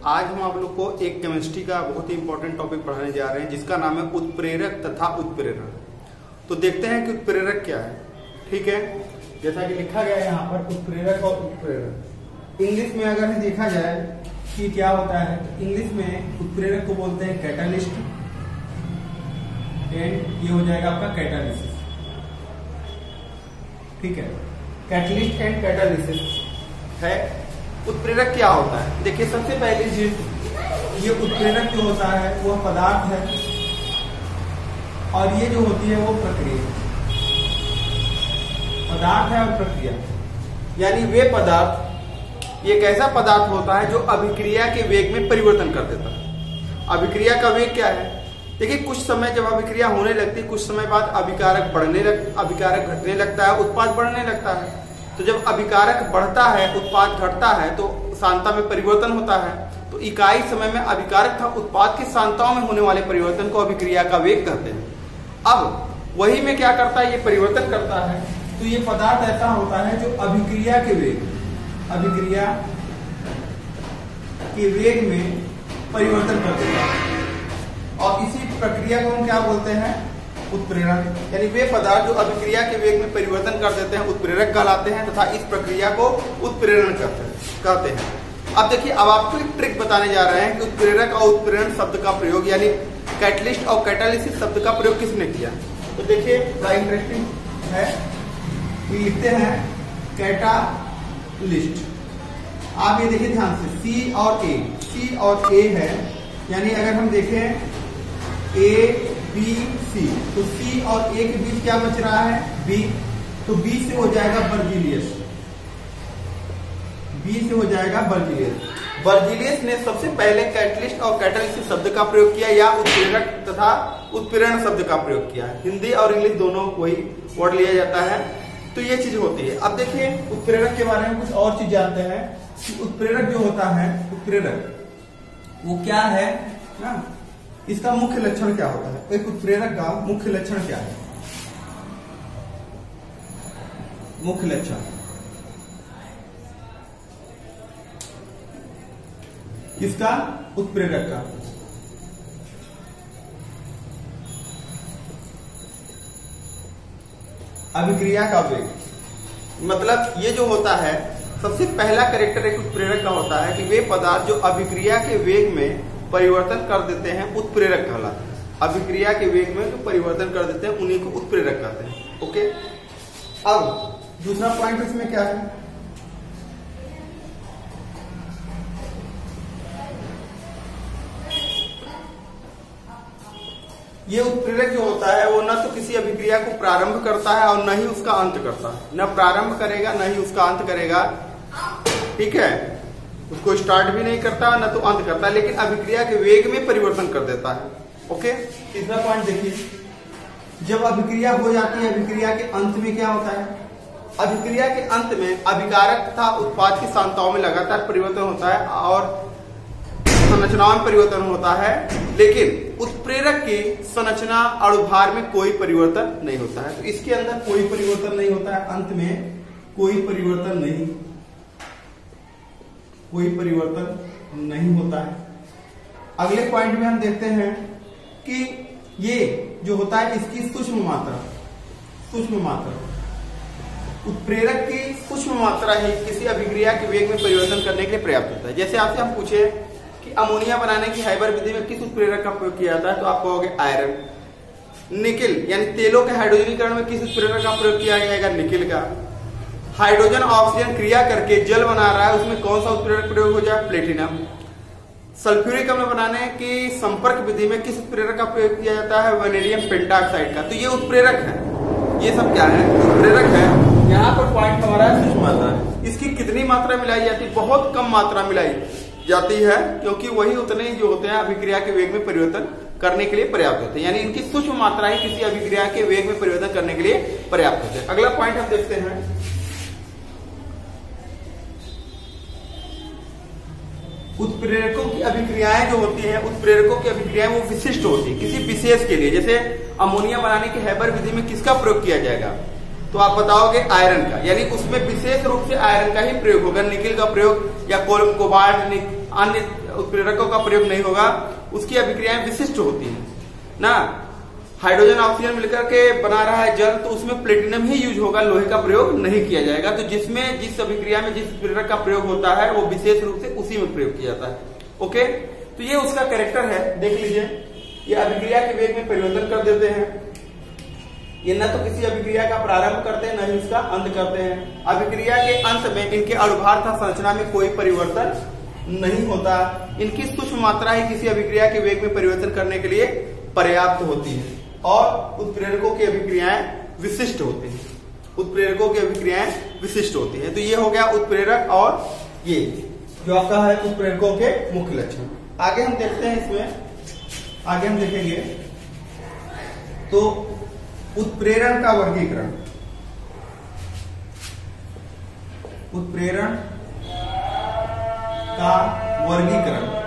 आज हम आप लोग को एक केमिस्ट्री का बहुत ही इंपॉर्टेंट टॉपिक पढ़ाने जा रहे हैं जिसका नाम है उत्प्रेरक तथा उत्प्रेरण। तो देखते हैं कि उत्प्रेरक क्या है। ठीक है, जैसा कि लिखा गया है यहाँ पर उत्प्रेरक और उत्प्रेरण। इंग्लिश में अगर देखा जाए कि क्या होता है, तो इंग्लिश में उत्प्रेरक को बोलते हैं कैटालिस्ट, एंड ये हो जाएगा आपका कैटालिसिस। ठीक है, कैटलिस्ट एंड कैटालिसिस है। उत्प्रेरक क्या होता है, देखिए सबसे पहली चीज, ये उत्प्रेरक जो होता है वो पदार्थ है और ये जो होती है वो प्रक्रिया। पदार्थ है और प्रक्रिया, यानी वे पदार्थ, ये एक ऐसा पदार्थ होता है जो अभिक्रिया के वेग में परिवर्तन कर देता है। अभिक्रिया का वेग क्या है, देखिए कुछ समय जब अभिक्रिया होने लगती है, कुछ समय बाद अभिकारक घटने लगता है, उत्पाद बढ़ने लगता है। तो जब अभिकारक बढ़ता है, उत्पाद घटता है, तो सांद्रता में परिवर्तन होता है। तो इकाई समय में अभिकारक तथा उत्पाद की सांद्रताओं में होने वाले परिवर्तन को अभिक्रिया का वेग कहते हैं। अब वही में क्या करता है, ये परिवर्तन करता है। तो ये पदार्थ ऐसा होता है जो अभिक्रिया के वेग में परिवर्तन कर देता है, और इसी प्रक्रिया को हम क्या बोलते हैं, उत्प्रेरण। यानी वे पदार्थ जो अभिक्रिया के वेग में परिवर्तन कर देते हैं उत्प्रेरक कहलाते हैं, तथा इस प्रक्रिया को उत्प्रेरण कहते हैं। अब देखिए, अब आपको एक ट्रिक बताने जा रहे हैं कि उत्प्रेरक और उत्प्रेरण शब्द का प्रयोग, यानी कैटलिस्ट और कैटालिसिस शब्द का प्रयोग किसने किया। तो देखिए बड़ा इंटरेस्टिंग है, ये लिखते हैं कैटालिस्ट। आप ये देखिए ध्यान से, सी और ए है, यानी अगर हम देखें ए बी सी, तो सी और ए के बीच क्या बच रहा है, बी। तो बी से हो जाएगा बर्जीलियस, बर्जीलियस ने सबसे पहले कैटलिस्ट और कैटालिसिस शब्द का प्रयोग किया, या उत्प्रेरक तथा उत्प्रेरण शब्द का प्रयोग किया। हिंदी और इंग्लिश दोनों वही वर्ड लिया जाता है। तो ये चीज होती है। अब देखिए उत्प्रेरक के बारे में कुछ और चीज जानते हैं कि उत्प्रेरक जो होता है, उत्प्रेरक वो क्या है ना, इसका मुख्य लक्षण क्या होता है। एक उत्प्रेरक का मुख्य लक्षण क्या है, मुख्य लक्षण इसका उत्प्रेरक का अभिक्रिया का वेग। मतलब ये जो होता है, सबसे पहला कैरेक्टर एक उत्प्रेरक का होता है कि वे पदार्थ जो अभिक्रिया के वेग में परिवर्तन कर देते हैं उत्प्रेरक कहलाते हैं। अभिक्रिया के वेग में जो परिवर्तन कर देते हैं उन्हीं को उत्प्रेरक कहते हैं। ओके, अब दूसरा पॉइंट इसमें क्या है, ये उत्प्रेरक जो होता है वो न तो किसी अभिक्रिया को प्रारंभ करता है और न ही उसका अंत करता है। न प्रारंभ करेगा न ही उसका अंत करेगा। ठीक है, उसको स्टार्ट भी नहीं करता न तो अंत करता, लेकिन अभिक्रिया के वेग में परिवर्तन कर देता है। ओके, तीसरा पॉइंट देखिए, जब अभिक्रिया हो जाती है, अभिक्रिया के अंत में क्या होता है, अभिक्रिया के अंत में अभिकारक तथा उत्पाद की सांद्रताओं में लगातार परिवर्तन होता है और संरचनाओं में परिवर्तन होता है, लेकिन उत्प्रेरक की संरचना अणुभार में कोई परिवर्तन नहीं होता है। तो इसके अंदर कोई परिवर्तन नहीं होता है, अंत में कोई परिवर्तन नहीं होता है। अगले पॉइंट में हम देखते हैं कि ये जो होता है इसकी सूक्ष्म मात्रा, उत्प्रेरक की सूक्ष्म मात्रा ही किसी अभिक्रिया के वेग में परिवर्तन करने के लिए पर्याप्त होता है। जैसे आपसे हम पूछे कि अमोनिया बनाने की हाइबर विधि में किस उत्प्रेरक का प्रयोग किया जाता है, तो आप कहोगे आयरन। निकिल यानी तेलों के हाइड्रोजनीकरण में किस उत्प्रेरक का प्रयोग किया जाएगा, निकिल का। हाइड्रोजन ऑक्सीजन क्रिया करके जल बना रहा है, उसमें कौन सा उत्प्रेरक प्रयोग हो जाए, प्लेटिनम। सल्फ्यूरिक अम्ल बनाने की संपर्क विधि में किस उत्प्रेरक का प्रयोग किया जाता है, वैनेडियम पेंटाऑक्साइड का। तो ये उत्प्रेरक है, ये सब क्या है, उत्प्रेरक है। यहाँ पर पॉइंट हमारा सूक्ष्म मात्रा है। इसकी कितनी मात्रा मिलाई जाती है, बहुत कम मात्रा मिलाई जाती है, क्योंकि वही उतने जो होते हैं अभिक्रिया के वेग में परिवर्तन करने के लिए पर्याप्त होते हैं। यानी इनकी सूक्ष्म मात्रा ही किसी अभिक्रिया के वेग में परिवर्तन करने के लिए पर्याप्त होते हैं। अगला पॉइंट हम देखते हैं, उत्प्रेरकों की अभिक्रियाएं जो होती हैं, उत्प्रेरकों की अभिक्रियाएं वो विशिष्ट होती है किसी विशेष के लिए। जैसे अमोनिया बनाने की हैबर विधि में किसका प्रयोग किया जाएगा, तो आप बताओगे आयरन का, यानी उसमें विशेष रूप से आयरन का ही प्रयोग होगा। निकिल का प्रयोग या कोबाल्ट अन्य उत्प्रेरकों का प्रयोग नहीं होगा, उसकी अभिक्रियाएं विशिष्ट होती हैं ना। हाइड्रोजन ऑक्सीजन मिलकर के बना रहा है जल, तो उसमें प्लेटिनम ही यूज होगा, लोहे का प्रयोग नहीं किया जाएगा। तो जिसमें जिस अभिक्रिया में जिस उत्प्रेरक का प्रयोग होता है वो विशेष रूप से उसी में प्रयोग किया जाता है। ओके, तो ये उसका कैरेक्टर है। देख लीजिए, ये अभिक्रिया के वेग में परिवर्तन कर देते हैं। ये न तो किसी अभिक्रिया का प्रारंभ करते हैं न ही इसका अंत करते हैं। अभिक्रिया के अंत में इनके अणुभार तथा संरचना में कोई परिवर्तन नहीं होता। इनकी सूक्ष्म मात्रा ही किसी अभिक्रिया के वेग में परिवर्तन करने के लिए पर्याप्त होती है और उत्प्रेरकों की अभिक्रियाएं विशिष्ट होती हैं। उत्प्रेरकों की अभिक्रियाएं विशिष्ट होती है। तो ये हो गया उत्प्रेरक और ये जो आपका है उत्प्रेरकों के मुख्य लक्षण। आगे हम देखते हैं, इसमें आगे हम देखेंगे तो उत्प्रेरण का वर्गीकरण। उत्प्रेरण का वर्गीकरण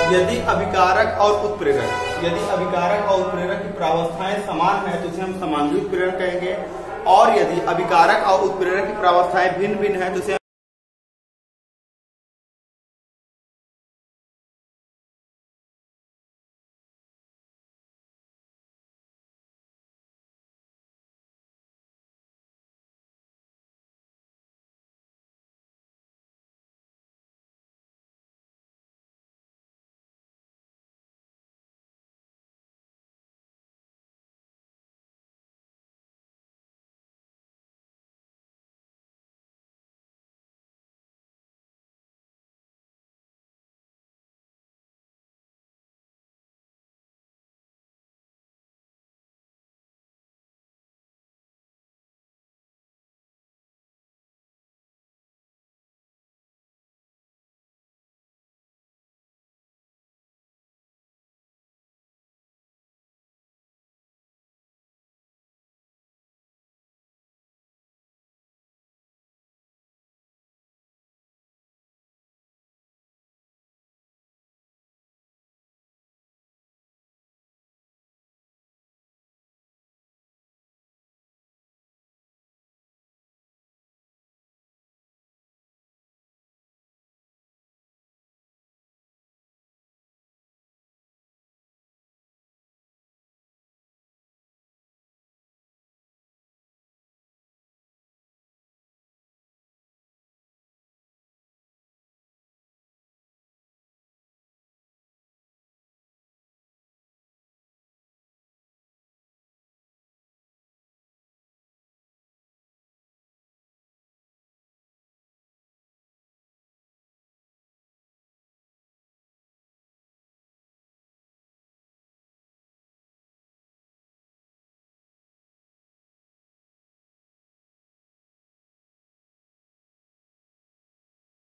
यदि अभिकारक और उत्प्रेरक की प्रावस्थाएं समान है तो उसे हम समांगी उत्प्रेरण कहेंगे, और यदि अभिकारक और उत्प्रेरक की प्रावस्थाएं भिन्न भिन्न है तो उसे